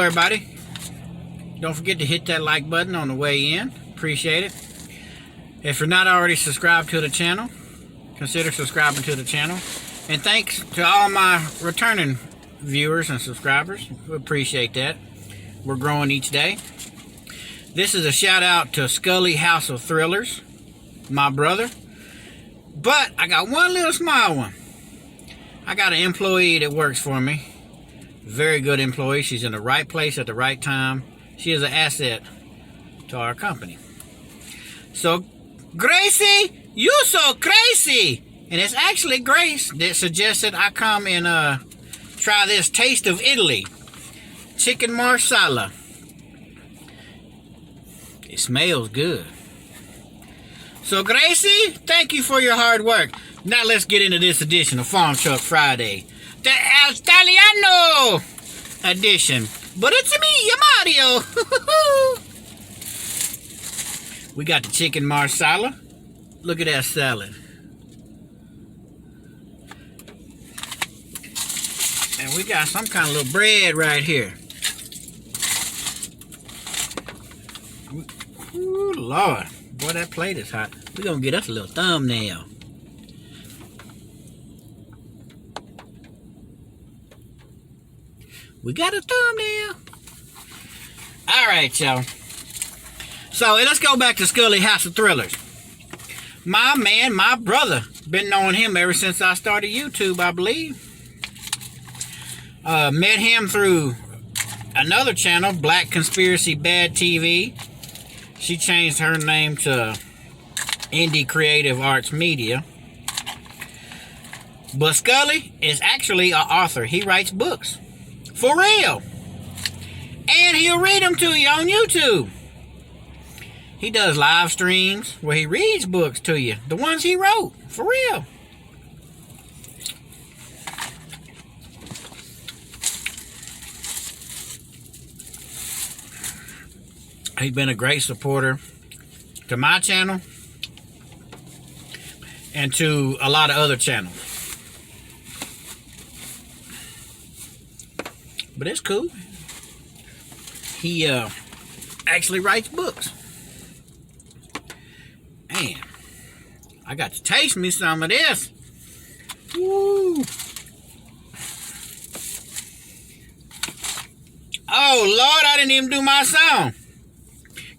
everybody. Don't forget to hit that like button on the way in. Appreciate it. If you're not already subscribed to the channel, consider subscribing to the channel. And thanks to all my returning viewers and subscribers. We appreciate that. We're growing each day. This is a shout out to Skully House of Thrillers, my brother. But I got one little small one. I got an employee that works for me. Very good employee. She's in the right place at the right time. She is an asset to our company. So, Gracie, you so crazy. And it's actually Grace that suggested I come and try this Taste of Italy chicken marsala. It smells good. So, Gracie, thank you for your hard work. Now let's get into this edition of Farm Truck Friday, the Italiano edition. But it's me, your Mario. We got the chicken marsala. Look at that salad. And we got some kind of little bread right here. Ooh, Lord. Boy, that plate is hot. We're going to get us a little thumbnail. We got a thumbnail. Alright, y'all. So, let's go back to Skully House of Thrillers. My man, my brother, been knowing him ever since I started YouTube, I believe. Met him through another channel, Black Conspiracy Bad TV. She changed her name to Indie Creative Arts Media. But Skully is actually an author. He writes books. For real. And he'll read them to you on YouTube. He does live streams where he reads books to you. The ones he wrote. For real. He's been a great supporter to my channel and to a lot of other channels. But it's cool. He actually writes books. Man, I got to taste me some of this. Woo! Oh, Lord, I didn't even do my song.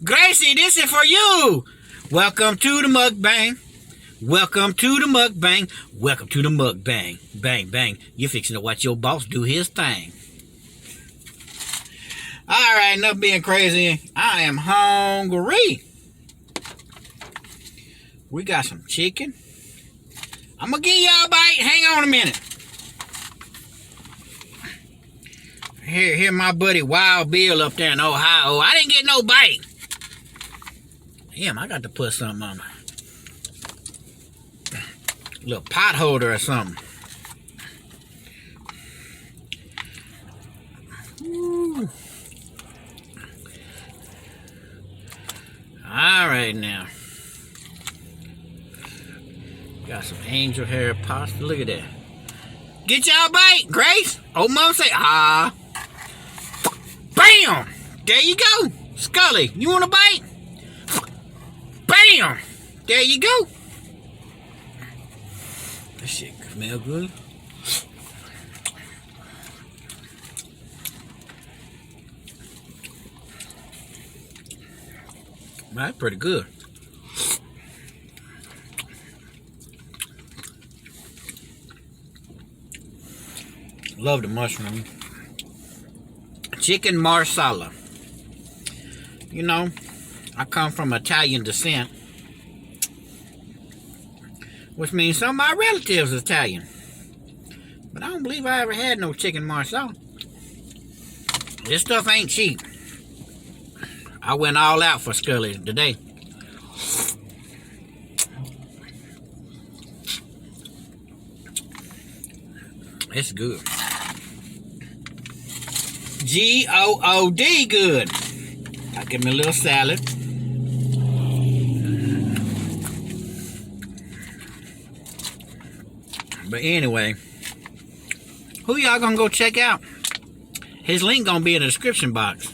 Gracie, this is for you. Welcome to the mukbang. Welcome to the mukbang. Welcome to the mukbang. Bang, bang. You're fixing to watch your boss do his thing. Alright, enough being crazy. I am hungry. We got some chicken. I'm going to give y'all a bite. Hang on a minute. Here my buddy Wild Bill up there in Ohio. I didn't get no bite. Damn, I got to put something on a little pot holder or something. Ooh. All right now. Got some angel hair pasta. Look at that. Get y'all a bite, Grace. Oh, mom say, ah. Bam! There you go. Skully, you want a bite? Bam! There you go. That shit smell good. That's pretty good. Love the mushroom. Chicken marsala. You know, I come from Italian descent, which means some of my relatives are Italian. But I don't believe I ever had no chicken marsala. This stuff ain't cheap. I went all out for Skully today. It's good. G-O-O-D good. I'll give me a little salad. But anyway, who y'all gonna go check out? His link gonna be in the description box.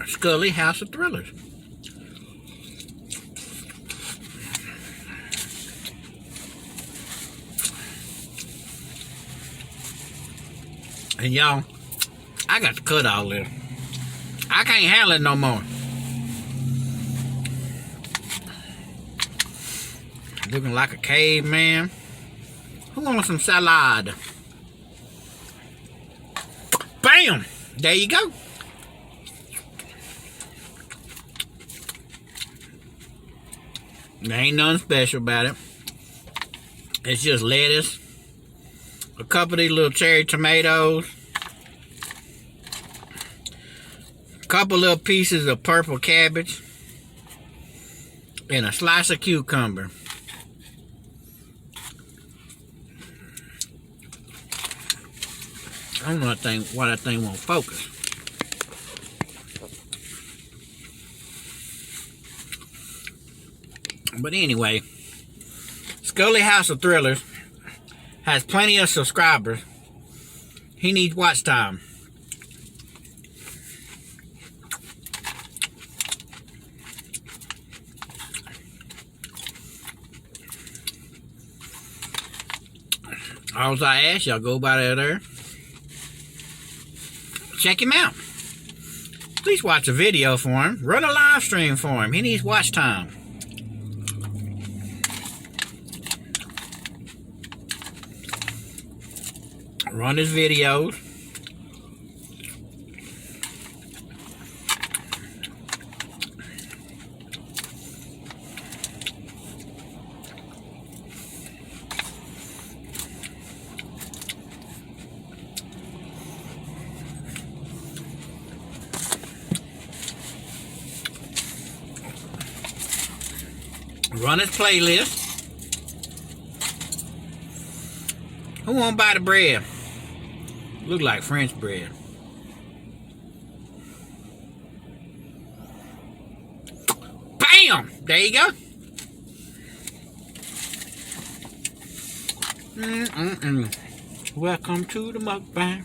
Skully House of Thrillers. And y'all, I got to cut all this. I can't handle it no more. Looking like a caveman. Who wants some salad? Bam! There you go. There ain't nothing special about it. It's just lettuce, a couple of these little cherry tomatoes, a couple little pieces of purple cabbage, and a slice of cucumber. I don't know why that thing won't focus. But anyway, Skully House of Thrillers has plenty of subscribers. He needs watch time. All I ask y'all, go by there. Check him out. Please watch a video for him. Run a live stream for him. He needs watch time. Run his videos. Run his playlist. Who won't buy the bread? Look like French bread. Bam! There you go. Welcome to the mukbang.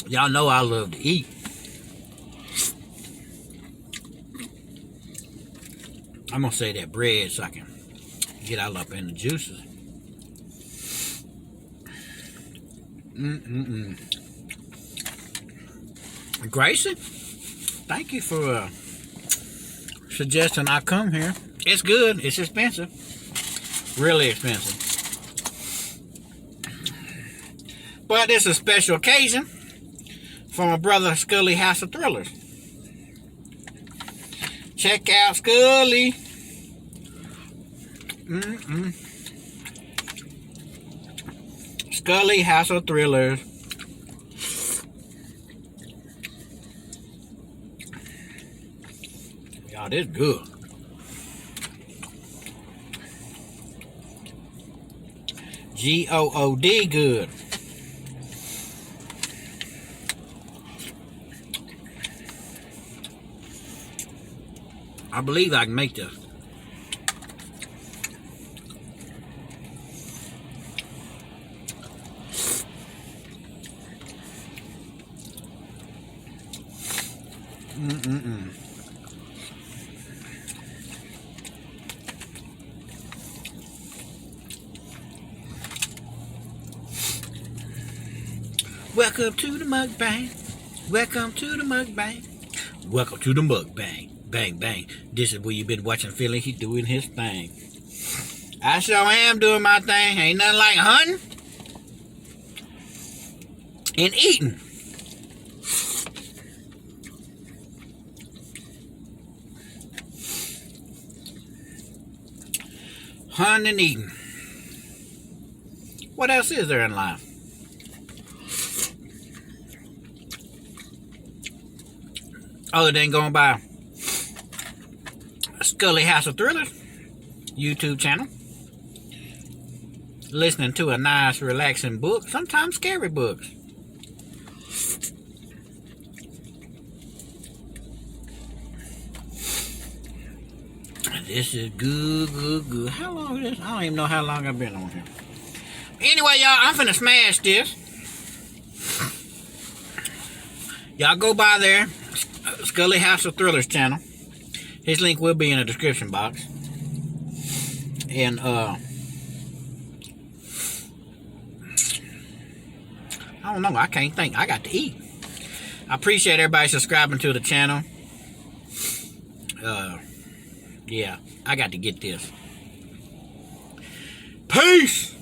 Y'all know I love to eat. I'm gonna say that bread so I can get all up in the juices. Gracie, thank you for suggesting I come here. It's good. It's expensive. Really expensive. But it's a special occasion for my brother Skully House of Thrillers. Check out Skully. Skully House of Thrillers. Y'all, this good. G-O-O-D good. I believe I can make this. Welcome to the mukbang. Welcome to the mukbang. Welcome to the mukbang. Bang, bang. This is where you've been watching Finley. He's doing his thing. I sure am doing my thing. Ain't nothing like hunting and eating. Hunting and eating. What else is there in life? Other than going by Skully House of Thrillers YouTube channel, listening to a nice relaxing book, sometimes scary books. this is good. How long is this? I don't even know how long I've been on here. Anyway, y'all, I'm finna smash this. Y'all go by there, Skully House of Thrillers channel. His link will be in the description box. And I don't know. I can't think. I got to eat. I appreciate everybody subscribing to the channel. Yeah, I got to get this. Peace.